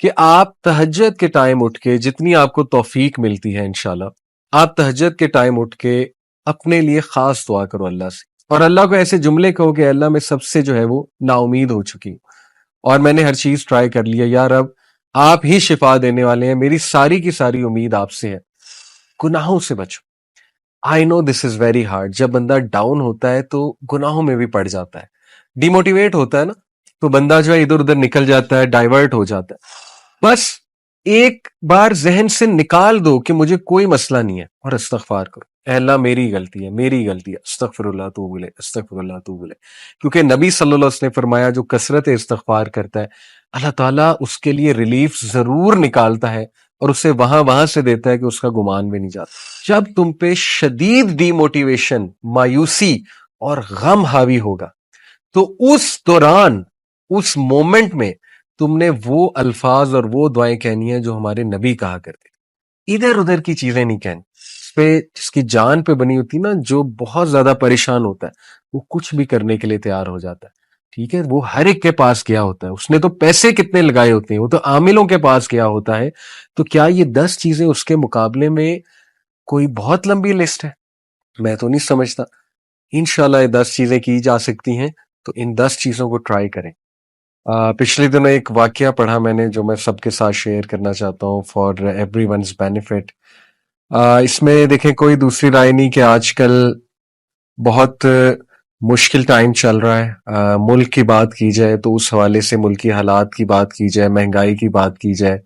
کہ آپ تہجد کے ٹائم اٹھ کے جتنی آپ کو توفیق ملتی ہے انشاءاللہ آپ تہجد کے ٹائم اٹھ کے اپنے لیے خاص دعا کرو اللہ سے، اور اللہ کو ایسے جملے کہو کہ اللہ میں سب سے جو ہے وہ نا امید ہو چکی ہوں اور میں نے ہر چیز ٹرائی کر لیا، یا رب آپ ہی شفا دینے والے ہیں، میری ساری کی ساری امید آپ سے ہے، گناہوں سے بچو۔ آئی نو دس از ویری ہارڈ، جب بندہ ڈاؤن ہوتا ہے تو گناہوں میں بھی پڑ جاتا ہے، ڈی موٹیویٹ ہوتا ہے نا، تو بندہ جو ہے ادھر ادھر نکل جاتا ہے، ڈائیورٹ ہو جاتا ہے۔ بس ایک بار ذہن سے نکال دو کہ مجھے کوئی مسئلہ نہیں ہے اور استغفار کرو، اے اللہ میری غلطی ہے، میری غلطی ہے، استغفر اللہ توب الیہ، استغفر اللہ توب الیہ، کیونکہ نبی صلی اللہ علیہ وسلم نے فرمایا جو کثرت استغفار کرتا ہے اللہ تعالیٰ اس کے لیے ریلیف ضرور نکالتا ہے اور اسے وہاں سے دیتا ہے کہ اس کا گمان بھی نہیں جاتا۔ جب تم پہ شدید ڈی موٹیویشن، مایوسی اور غم حاوی ہوگا تو اس دوران، اس مومنٹ میں تم نے وہ الفاظ اور وہ دعائیں کہنی ہیں جو ہمارے نبی کہا کرتے تھے، ادھر ادھر کی چیزیں نہیں کہنی۔ اس پہ جس کی جان پہ بنی ہوتی نا، جو بہت زیادہ پریشان ہوتا ہے وہ کچھ بھی کرنے کے لیے تیار ہو جاتا ہے، ٹھیک ہے، وہ ہر ایک کے پاس گیا ہوتا ہے، اس نے تو پیسے کتنے لگائے ہوتے ہیں، وہ تو عاملوں کے پاس گیا ہوتا ہے، تو کیا یہ 10 چیزیں اس کے مقابلے میں کوئی بہت لمبی لسٹ ہے؟ میں تو نہیں سمجھتا۔ انشاءاللہ یہ 10 چیزیں کی جا سکتی ہیں، تو ان 10 چیزوں کو ٹرائی کریں۔ پچھلے دنوں ایک واقعہ پڑھا میں نے جو میں سب کے ساتھ شیئر کرنا چاہتا ہوں فار ایوری ونز بینیفٹ۔ اس میں دیکھیں کوئی دوسری رائے نہیں کہ آج کل بہت مشکل ٹائم چل رہا ہے، ملک کی بات کی جائے تو اس حوالے سے ملکی حالات کی بات کی جائے، مہنگائی کی بات کی جائے،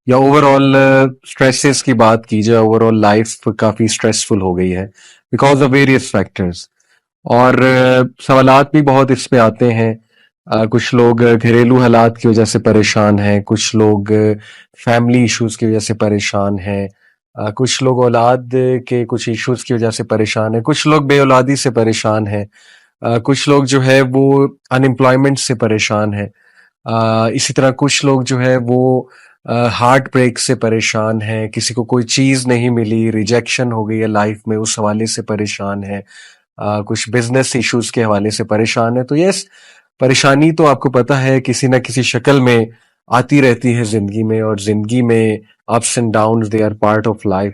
یا اوور آل اسٹریسز کی بات کی جائے، اوور آل لائف کافی اسٹریسفل ہو گئی ہے بیکاز آف ویریس فیکٹرز، اور سوالات بھی بہت اس پہ آتے ہیں۔ کچھ لوگ گھریلو حالات کی وجہ سے پریشان ہیں، کچھ لوگ فیملی ایشوز کی وجہ سے پریشان ہیں، کچھ لوگ اولاد کے کچھ ایشوز کی وجہ سے پریشان ہیں، کچھ لوگ بے اولادی سے پریشان ہیں، کچھ لوگ جو ہے وہ انمپلائمنٹ سے پریشان ہیں، اسی طرح کچھ لوگ جو ہے وہ ہارٹ بریک سے پریشان ہیں، کسی کو کوئی چیز نہیں ملی، ریجیکشن ہو گئی ہے لائف میں، اس حوالے سے پریشان ہے، کچھ بزنس ایشوز کے حوالے سے پریشان ہے۔ تو یس، پریشانی تو آپ کو پتہ ہے کسی نہ کسی شکل میں آتی رہتی ہے زندگی میں، اور زندگی میں ups and downs they are part of life.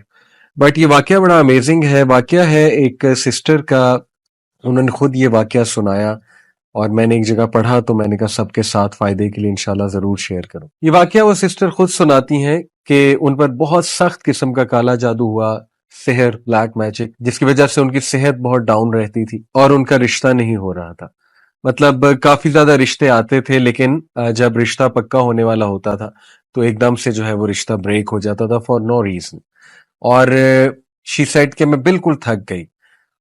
But یہ واقعہ بڑا امیزنگ ہے، واقعہ ہے ایک سسٹر کا، انہوں نے خود یہ واقعہ سنایا اور میں نے ایک جگہ پڑھا تو میں نے کہا سب کے ساتھ فائدے کے لیے انشاءاللہ ضرور شیئر کروں۔ یہ واقعہ وہ سسٹر خود سناتی ہیں کہ ان پر بہت سخت قسم کا کالا جادو ہوا، سحر، بلیک میجک، جس کی وجہ سے ان کی صحت بہت ڈاؤن رہتی تھی اور ان کا رشتہ نہیں ہو رہا تھا۔ مطلب کافی زیادہ رشتے آتے تھے، لیکن جب رشتہ پکا ہونے والا ہوتا تھا تو ایک دم سے جو ہے وہ رشتہ بریک ہو جاتا تھا فار نو ریزن، اور شی سیڈ کہ میں بالکل تھک گئی،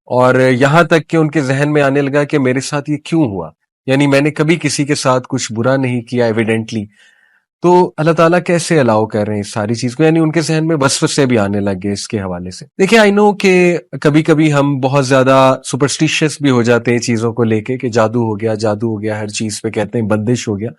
اور یہاں تک کہ ان کے ذہن میں آنے لگا کہ میرے ساتھ یہ کیوں ہوا، یعنی میں نے کبھی کسی کے ساتھ کچھ برا نہیں کیا ایویڈنٹلی، تو اللہ تعالیٰ کیسے الاؤ کر رہے ہیں اس ساری چیز کو، یعنی ان کے ذہن میں وسوسے بھی آنے لگ گئے اس کے حوالے سے۔ دیکھیں آئی نو کہ کبھی کبھی ہم بہت زیادہ سپرسٹیشیس بھی ہو جاتے ہیں چیزوں کو لے کے کہ جادو ہو گیا، جادو ہو گیا، ہر چیز پہ کہتے ہیں بندش ہو گیا،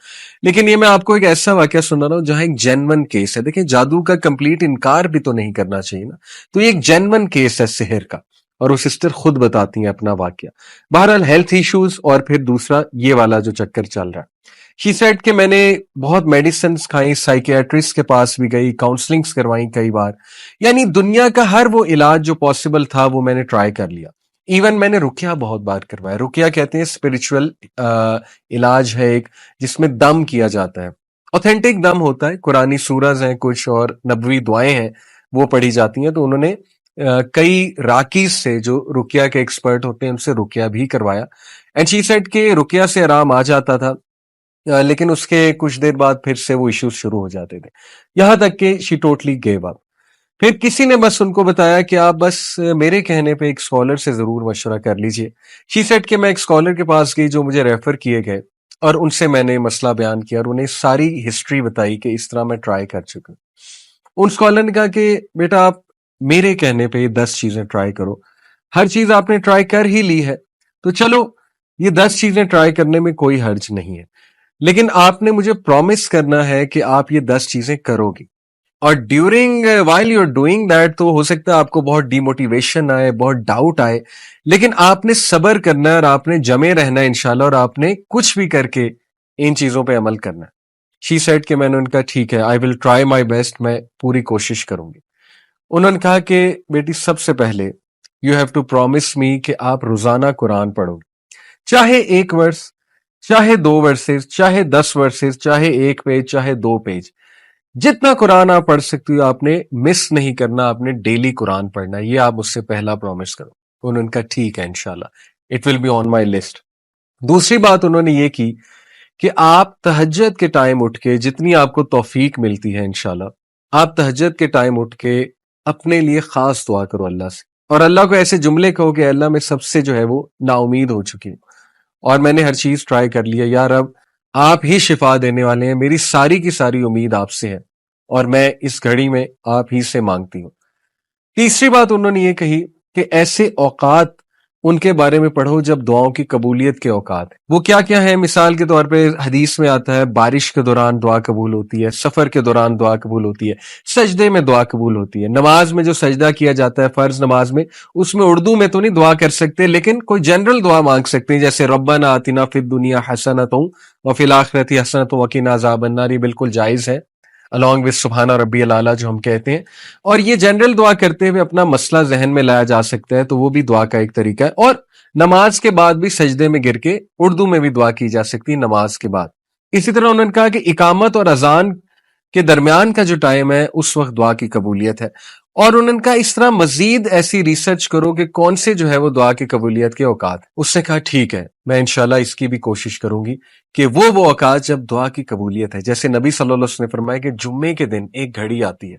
لیکن یہ میں آپ کو ایک ایسا واقعہ سنا رہا ہوں جہاں ایک جینون کیس ہے۔ دیکھیں جادو کا کمپلیٹ انکار بھی تو نہیں کرنا چاہیے نا، تو یہ ایک جینون کیس ہے سحر کا، اور وہ سسٹر خود بتاتی ہیں اپنا واقعہ۔ بہرحال ہیلتھ ایشوز اور پھر دوسرا یہ والا جو چکر چل رہا ہے، شی سیڈ کہ میں نے بہت میڈیسنز کھائیں، سائیکیٹرسٹ کے پاس بھی گئی، کاؤنسلنگز کروائیں کئی بار، یعنی دنیا کا ہر وہ علاج جو پاسبل تھا وہ میں نے ٹرائی کر لیا، ایون میں نے رقیہ بہت بار کروایا۔ رقیہ کہتے ہیں اسپرچول علاج ہے ایک، جس میں دم کیا جاتا ہے، اوتھینٹک دم ہوتا ہے، قرآنی سورز ہیں کچھ اور نبوی دعائیں ہیں وہ پڑھی جاتی ہیں، تو انہوں نے کئی راکیز سے جو رقیہ کے ایکسپرٹ ہوتے ہیں ان سے رقیہ بھی کروایا، اینڈ شی سیڈ کہ رقیہ سے آرام آ جاتا تھا، لیکن اس کے کچھ دیر بعد پھر سے وہ ایشوز شروع ہو جاتے تھے، یہاں تک کہ شی ٹوٹلی گیو اپ۔ پھر کسی نے بس ان کو بتایا کہ آپ بس میرے کہنے پہ ایک اسکالر سے ضرور مشورہ کر لیجئے۔ شی سیڈ کہ میں ایک اسکالر کے پاس گئی جو مجھے ریفر کیے گئے، اور ان سے میں نے مسئلہ بیان کیا اور انہیں ساری ہسٹری بتائی کہ اس طرح میں ٹرائی کر چکا ہوں۔ ان اسکالر نے کہا کہ بیٹا آپ میرے کہنے پہ یہ 10 چیزیں ٹرائی کرو، ہر چیز آپ نے ٹرائی کر ہی لی ہے تو چلو یہ 10 چیزیں ٹرائی کرنے میں کوئی حرج نہیں ہے، لیکن آپ نے مجھے پرومس کرنا ہے کہ آپ یہ 10 چیزیں کرو گی، اور during while you are doing that تو ہو سکتا ہے آپ کو بہت ڈی موٹیویشن آئے، بہت ڈاؤٹ آئے، لیکن آپ نے صبر کرنا ہے اور آپ نے جمے رہنا ہے انشاءاللہ، اور آپ نے کچھ بھی کر کے ان چیزوں پہ عمل کرنا ہے۔ شی سیڈ کہ میں نے ان کا ٹھیک ہے، آئی ول ٹرائی مائی بیسٹ، میں پوری کوشش کروں گی. انہوں نے کہا کہ بیٹی سب سے پہلے یو ہیو ٹو پرومس می کہ آپ روزانہ قرآن پڑھو گے، چاہے ایک ورس، چاہے 2 ورسز، چاہے 10 ورسز، چاہے ایک پیج، چاہے 2 پیج، جتنا قرآن آپ پڑھ سکتی ہو آپ نے مس نہیں کرنا، آپ نے ڈیلی قرآن پڑھنا ہے. یہ آپ مجھ سے پہلا پرومس کرو. انہوں نے کہا ٹھیک ہے انشاءاللہ، it will be on my list. دوسری بات انہوں نے یہ کی کہ آپ تہجد کے ٹائم اٹھ کے، جتنی آپ کو توفیق ملتی ہے انشاءاللہ، آپ تہجد کے ٹائم اٹھ کے اپنے لیے خاص دعا کرو اللہ سے، اور اللہ کو ایسے جملے کہو کہ اللہ میں سب سے جو ہے وہ نا امید ہو چکی ہوں، اور میں نے ہر چیز ٹرائی کر لیا، یا رب آپ ہی شفا دینے والے ہیں، میری ساری کی ساری امید آپ سے ہے، اور میں اس گھڑی میں آپ ہی سے مانگتی ہوں. تیسری بات انہوں نے یہ کہی کہ ایسے اوقات ان کے بارے میں پڑھو جب دعاؤں کی قبولیت کے اوقات ہیں. وہ کیا کیا ہیں؟ مثال کے طور پہ حدیث میں آتا ہے بارش کے دوران دعا قبول ہوتی ہے، سفر کے دوران دعا قبول ہوتی ہے، سجدے میں دعا قبول ہوتی ہے، نماز میں جو سجدہ کیا جاتا ہے فرض نماز میں، اس میں اردو میں تو نہیں دعا کر سکتے، لیکن کوئی جنرل دعا مانگ سکتے ہیں، جیسے ربنا آتنا فی الدنیا حسنۃ وفی الآخرۃ حسنۃ وقنا عذاب النار. یہ بالکل جائز ہے along with سبحانہ ربی العلیٰ جو ہم کہتے ہیں، اور یہ جنرل دعا کرتے ہوئے اپنا مسئلہ ذہن میں لایا جا سکتا ہے، تو وہ بھی دعا کا ایک طریقہ ہے. اور نماز کے بعد بھی سجدے میں گر کے اردو میں بھی دعا کی جا سکتی ہے نماز کے بعد. اسی طرح انہوں نے کہا کہ اقامت اور اذان کے درمیان کا جو ٹائم ہے اس وقت دعا کی قبولیت ہے. اور انہوں نے کہا اس طرح مزید ایسی ریسرچ کرو کہ کون سے جو ہے وہ دعا کی قبولیت کے اوقات. اس نے کہا ٹھیک ہے، میں انشاءاللہ اس کی بھی کوشش کروں گی کہ وہ اوقات جب دعا کی قبولیت ہے. جیسے نبی صلی اللہ علیہ وسلم نے فرمایا کہ جمعے کے دن ایک گھڑی آتی ہے،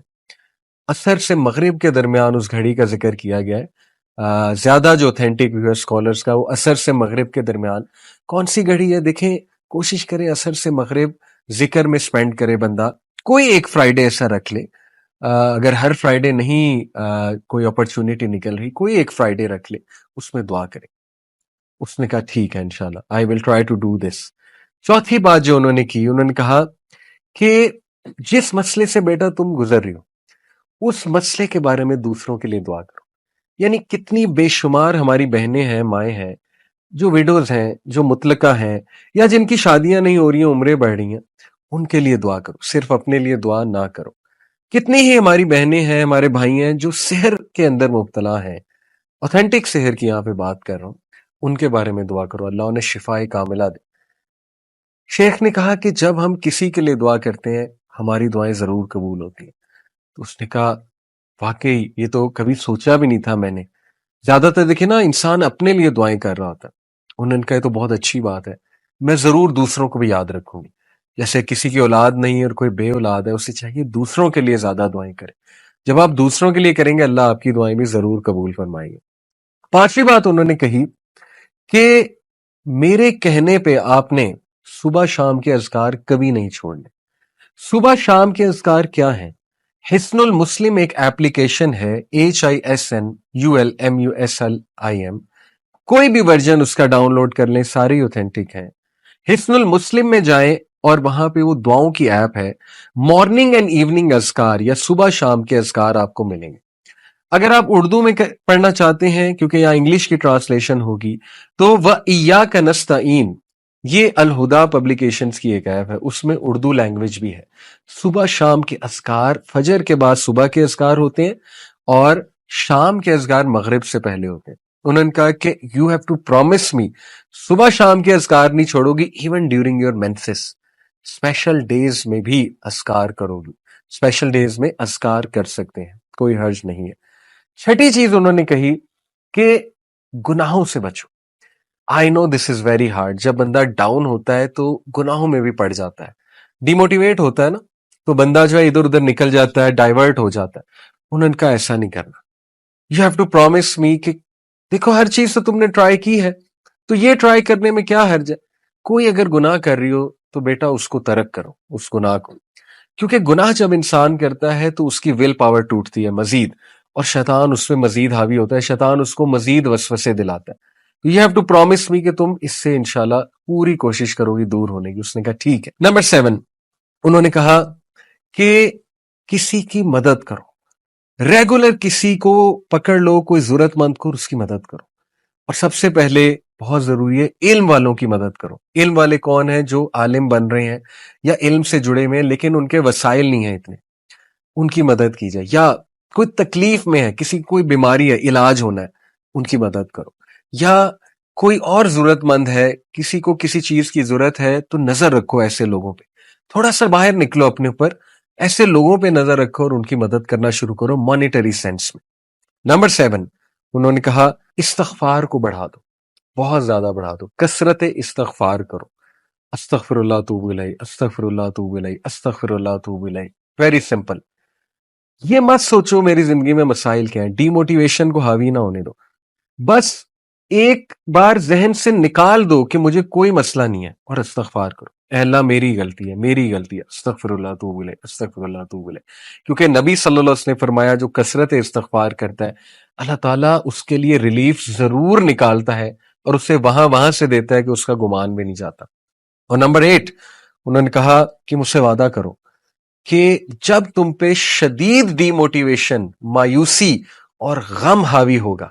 عصر سے مغرب کے درمیان اس گھڑی کا ذکر کیا گیا ہے. زیادہ جو اوتھینٹک ویو اسکالرس کا وہ عصر سے مغرب کے درمیان. کون سی گھڑی ہے؟ دیکھیں، کوشش کریں عصر سے مغرب ذکر میں سپینڈ کرے بندہ. کوئی ایک فرائیڈے ایسا رکھ لے، اگر ہر فرائیڈے نہیں کوئی اپرچونٹی نکل رہی، کوئی ایک فرائیڈے رکھ لے، اس میں دعا کرے. اس نے کہا ٹھیک ہے انشاءاللہ، I will try to do this. چوتھی بات جو انہوں نے کی، انہوں نے کہا کہ جس مسئلے سے بیٹا تم گزر رہی ہو اس مسئلے کے بارے میں دوسروں کے لیے دعا کرو. یعنی کتنی بے شمار ہماری بہنیں ہیں، مائیں ہیں، جو ویڈوز ہیں، جو مطلقہ ہیں، یا جن کی شادیاں نہیں ہو رہی ہیں، عمریں بڑھ رہی ہیں، ان کے لیے دعا کرو، صرف اپنے لیے دعا نہ کرو. کتنی ہی ہماری بہنیں ہیں، ہمارے بھائی ہیں جو سحر کے اندر مبتلا ہیں، اوتھینٹک سحر کی یہاں پہ بات کر رہا ہوں، ان کے بارے میں دعا کرو، اللہ انہیں شفائے کاملہ دے. شیخ نے کہا کہ جب ہم کسی کے لیے دعا کرتے ہیں ہماری دعائیں ضرور قبول ہوتی ہیں. تو اس نے کہا واقعی یہ تو کبھی سوچا بھی نہیں تھا میں نے. زیادہ تر دیکھیں نا انسان اپنے لیے دعائیں کر رہا ہوتا ہے. انہوں نے کہا یہ تو بہت اچھی بات ہے، میں ضرور دوسروں کو بھی یاد رکھوں گی. جیسے کسی کی اولاد نہیں ہے اور کوئی بے اولاد ہے، اسے چاہیے دوسروں کے لیے زیادہ دعائیں کرے. جب آپ دوسروں کے لیے کریں گے اللہ آپ کی دعائیں بھی ضرور قبول فرمائیں گے. پانچویں بات انہوں نے کہی کہ میرے کہنے پہ آپ نے صبح شام کے اذکار کبھی نہیں چھوڑنے. صبح شام کے اذکار کیا ہیں؟ حسن المسلم ایک ایپلیکیشن ہے، HISNULMUSLIM. کوئی بھی ورژن اس کا ڈاؤن لوڈ کر لیں، سارے اوتھینٹک ہیں. حسن المسلم میں جائیں اور وہاں پہ وہ دعاؤں کی ایپ ہے، مارننگ اینڈ ایوننگ اذکار یا صبح شام کے اذکار آپ کو ملیں گے. اگر آپ اردو میں پڑھنا چاہتے ہیں کیونکہ یہاں انگلش کی ٹرانسلیشن ہوگی، تو وَإِيَّاكَ نَسْتَعِينُ یہ الہدا پبلیکیشنز کی ایک ایپ ہے، اس میں اردو لینگویج بھی ہے. صبح شام کے اذکار، فجر کے بعد صبح کے اذکار ہوتے ہیں اور شام کے اذکار مغرب سے پہلے ہوتے ہیں. انہوں نے کہا کہ you have to promise me صبح شام کے اذکار نہیں چھوڑو گی، even during your menses, special days میں بھی اذکار کرو گی. اسپیشل ڈیز میں اذکار کر سکتے ہیں، کوئی حرج نہیں ہے. چھٹی چیز انہوں نے کہی کہ گناہوں سے بچو. آئی نو دس از ویری ہارڈ. جب بندہ ڈاؤن ہوتا ہے تو گناہوں میں بھی پڑ جاتا ہے، ڈیموٹیویٹ ہوتا ہے نا، تو بندہ جو ہے ادھر ادھر نکل جاتا ہے، ڈائیورٹ ہو جاتا ہے. انہوں نے کہا ایسا نہیں کرنا. یو ہیو ٹو پرومس می کہ دیکھو ہر چیز تو تم نے ٹرائی کی ہے، تو یہ ٹرائی کرنے میں کیا حرج ہے. کوئی اگر گناہ کر رہی ہو تو بیٹا اس کو ترک کرو، اس گناہ کو، کیونکہ گناہ جب انسان کرتا ہے تو اس کی ول پاور ٹوٹتی ہے مزید، اور شیطان اس پہ مزید حاوی ہوتا ہے، شیطان اس کو مزید وسوسے دلاتا ہے. یو ہیو ٹو پرومس می کہ تم اس سے انشاءاللہ پوری کوشش کرو گی دور ہونے کی. اس نے کہا ٹھیک ہے. نمبر 7 انہوں نے کہا کہ کسی کی مدد کرو، ریگولر کسی کو پکڑ لو، کوئی ضرورت مند کو اس کی مدد کرو. اور سب سے پہلے بہت ضروری ہے علم والوں کی مدد کرو. علم والے کون ہیں؟ جو عالم بن رہے ہیں یا علم سے جڑے ہوئے ہیں لیکن ان کے وسائل نہیں ہیں اتنے، ان کی مدد کی جائے. یا کوئی تکلیف میں ہے، کسی کوئی بیماری ہے، علاج ہونا ہے، ان کی مدد کرو. یا کوئی اور ضرورت مند ہے، کسی کو کسی چیز کی ضرورت ہے، تو نظر رکھو ایسے لوگوں پہ. تھوڑا سا باہر نکلو اپنے اوپر، ایسے لوگوں پہ نظر رکھو اور ان کی مدد کرنا شروع کرو مانیٹری سینس میں. نمبر 7 انہوں نے کہا استغفار کو بڑھا دو، بہت زیادہ بڑھا دو، کثرت استغفار کرو. استغفر اللہ توب الیہ، استغفر اللہ توب الیہ، استغفر اللہ توب الیہ. Very simple. یہ مت سوچو میری زندگی میں مسائل کیا ہیں، ڈی موٹیویشن کو حاوی نہ ہونے دو. بس ایک بار ذہن سے نکال دو کہ مجھے کوئی مسئلہ نہیں ہے اور استغفار کرو. اے اللہ میری غلطی ہے، میری غلطی ہے، استغفر اللہ توب الیہ، استغفر اللہ توب الیہ. کیونکہ نبی صلی اللہ علیہ وسلم نے فرمایا جو کثرت استغفار کرتا ہے اللہ تعالیٰ اس کے لیے ریلیف ضرور نکالتا ہے اور اسے وہاں سے دیتا ہے کہ اس کا گمان بھی نہیں جاتا. اور نمبر 8 انہوں نے کہا کہ مجھ سے وعدہ کرو کہ جب تم پہ شدید ڈی موٹیویشن، مایوسی اور غم حاوی ہوگا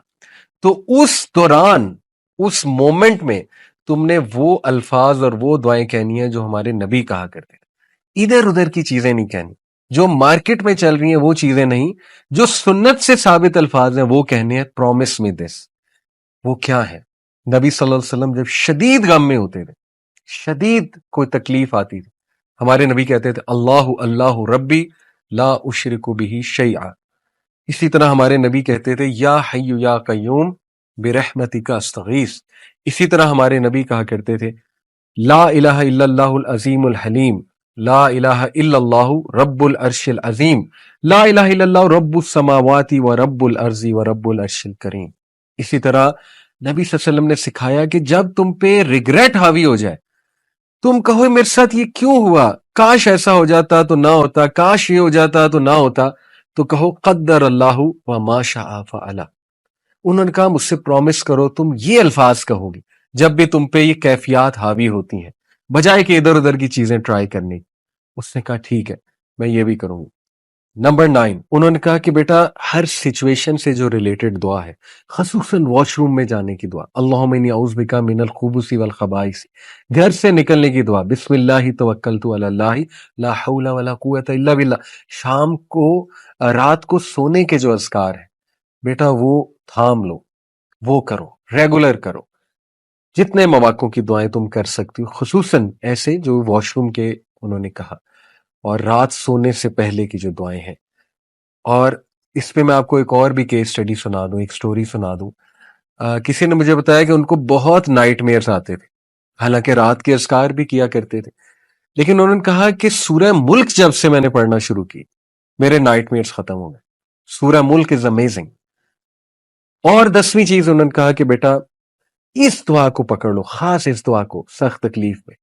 تو اس دوران، اس مومنٹ میں تم نے وہ الفاظ اور وہ دعائیں کہنی ہیں جو ہمارے نبی کہا کرتے ہیں. ادھر ادھر کی چیزیں نہیں کہنی، جو مارکیٹ میں چل رہی ہیں وہ چیزیں نہیں، جو سنت سے ثابت الفاظ ہیں وہ کہنے ہیں. پرومس می دس. وہ کیا ہے؟ نبی صلی اللہ علیہ وسلم جب شدید غم میں ہوتے تھے، شدید کوئی تکلیف آتی تھی، ہمارے نبی کہتے تھے اللہ اللہ ربی لا اشرک بہ شیئا. اسی طرح ہمارے نبی کہتے تھے یا حی یا قیوم برحمتک استغیث. اسی طرح ہمارے نبی کہا کرتے تھے لا الہ الا اللہ العظیم الحلیم، لا الہ الا اللہ رب العرش العظیم، لا الہ الا اللہ رب السماوات و رب الارض و رب العرش الکریم. اسی طرح نبی صلی اللہ علیہ وسلم نے سکھایا کہ جب تم پہ ریگریٹ حاوی ہو جائے، تم کہو میرے ساتھ یہ کیوں ہوا، کاش ایسا ہو جاتا تو نہ ہوتا، کاش یہ ہو جاتا تو نہ ہوتا، تو کہو قدر اللہ و ما شاء فعل. انہوں نے کہا مجھ سے پرومس کرو تم یہ الفاظ کہو گی جب بھی تم پہ یہ کیفیات حاوی ہوتی ہیں، بجائے کہ ادھر ادھر کی چیزیں ٹرائی کرنے. اس نے کہا ٹھیک ہے میں یہ بھی کروں گی. نمبر 9 انہوں نے کہا کہ بیٹا ہر سچویشن سے جو ریلیٹڈ دعا ہے، خصوصاً واش روم میں جانے کی دعا، اللہم انی اعوذ بک من الخبث والخبائث، گھر سے نکلنے کی دعا، بسم اللہ توکلت علی اللہ لا حول ولا قوت الا باللہ. شام کو، رات کو سونے کے جو اذکار ہیں بیٹا وہ تھام لو، وہ کرو، ریگولر کرو. جتنے مواقع کی دعائیں تم کر سکتی ہو، خصوصاً ایسے جو واش روم کے انہوں نے کہا، اور رات سونے سے پہلے کی جو دعائیں ہیں. اور اس پہ میں آپ کو ایک اور بھی کیس سٹڈی سنا دوں، ایک سٹوری سنا دوں. کسی نے مجھے بتایا کہ ان کو بہت نائٹ میئرز آتے تھے، حالانکہ رات کے اذکار بھی کیا کرتے تھے، لیکن انہوں نے کہا کہ سورہ ملک جب سے میں نے پڑھنا شروع کی میرے نائٹ میئرز ختم ہو گئے. سورہ ملک از امیزنگ. اور 10ویں چیز انہوں نے کہا کہ بیٹا اس دعا کو پکڑ لو، خاص اس دعا کو سخت تکلیف میں،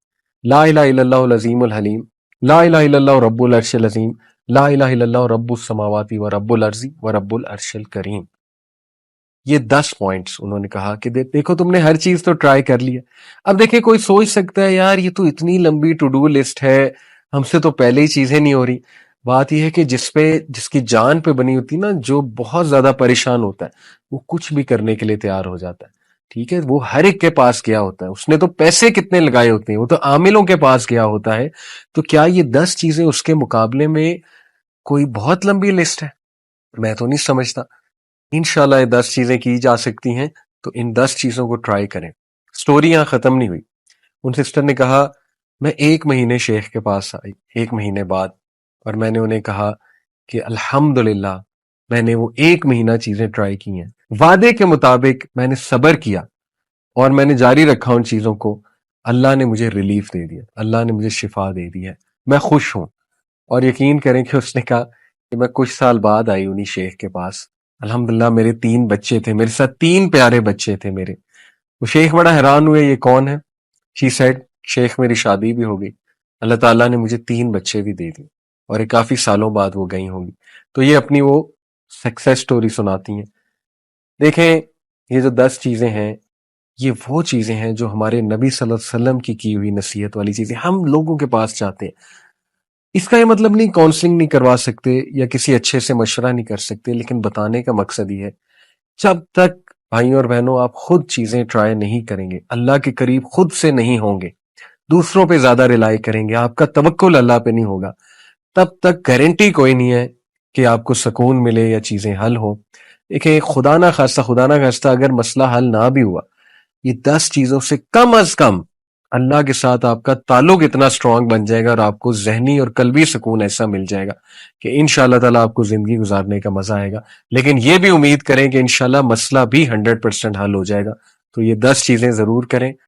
لا الہ الا اللہ العظیم الحلیم، لا الہ الا اللہ رب العرش العظیم، لا الہ الا اللہ رب السماوات و رب الارض و رب العرش الکریم. یہ 10 پوائنٹس انہوں نے کہا کہ دیکھو تم نے ہر چیز تو ٹرائی کر لی ہے. اب دیکھیں کوئی سوچ سکتا ہے یار یہ تو اتنی لمبی ٹو ڈو لسٹ ہے، ہم سے تو پہلے ہی چیزیں نہیں ہو رہی. بات یہ ہے کہ جس کی جان پہ بنی ہوتی نا، جو بہت زیادہ پریشان ہوتا ہے وہ کچھ بھی کرنے کے لیے تیار ہو جاتا ہے. ٹھیک ہے، وہ ہر ایک کے پاس گیا ہوتا ہے، اس نے تو پیسے کتنے لگائے ہوتے ہیں، وہ تو عاملوں کے پاس گیا ہوتا ہے. تو کیا یہ 10 چیزیں اس کے مقابلے میں کوئی بہت لمبی لسٹ ہے؟ میں تو نہیں سمجھتا. انشاءاللہ یہ 10 چیزیں کی جا سکتی ہیں، تو ان 10 چیزوں کو ٹرائی کریں. سٹوری یہاں ختم نہیں ہوئی. ان سسٹر نے کہا میں 1 مہینے شیخ کے پاس آئی 1 مہینے بعد، اور میں نے انہیں کہا کہ الحمدللہ میں نے وہ 1 مہینہ چیزیں ٹرائی کی ہیں، وعدے کے مطابق میں نے صبر کیا اور میں نے جاری رکھا ان چیزوں کو. اللہ نے مجھے ریلیف دے دیا، اللہ نے مجھے شفا دے دی ہے، میں خوش ہوں. اور یقین کریں کہ اس نے کہا کہ میں کچھ سال بعد آئی انہی شیخ کے پاس. الحمدللہ میرے 3 بچے تھے، میرے ساتھ 3 پیارے بچے تھے میرے. وہ شیخ بڑا حیران ہوئے یہ کون ہے. شی سیڈ شیخ میری شادی بھی ہو گئی، اللہ تعالیٰ نے مجھے 3 بچے بھی دے دیے، اور یہ کافی سالوں بعد وہ گئی ہوں گی. تو یہ اپنی وہ سکسیس سٹوری سناتی ہیں. دیکھیں یہ جو 10 چیزیں ہیں یہ وہ چیزیں ہیں جو ہمارے نبی صلی اللہ علیہ وسلم کی ہوئی نصیحت والی چیزیں ہم لوگوں کے پاس چاہتے ہیں. اس کا یہ مطلب نہیں کاؤنسلنگ نہیں کروا سکتے یا کسی اچھے سے مشورہ نہیں کر سکتے، لیکن بتانے کا مقصد یہ ہے جب تک بھائیوں اور بہنوں، آپ خود چیزیں ٹرائی نہیں کریں گے، اللہ کے قریب خود سے نہیں ہوں گے، دوسروں پہ زیادہ ریلائی کریں گے، آپ کا توکل اللہ پہ نہیں ہوگا، تب تک گارنٹی کوئی نہیں ہے کہ آپ کو سکون ملے یا چیزیں حل ہو۔ دیکھیں، خدا نہ خواستہ اگر مسئلہ حل نہ بھی ہوا، یہ 10 چیزوں سے کم از کم اللہ کے ساتھ آپ کا تعلق اتنا سٹرونگ بن جائے گا، اور آپ کو ذہنی اور قلبی سکون ایسا مل جائے گا کہ انشاءاللہ تعالیٰ آپ کو زندگی گزارنے کا مزہ آئے گا۔ لیکن یہ بھی امید کریں کہ انشاءاللہ مسئلہ بھی 100% حل ہو جائے گا۔ تو یہ 10 چیزیں ضرور کریں۔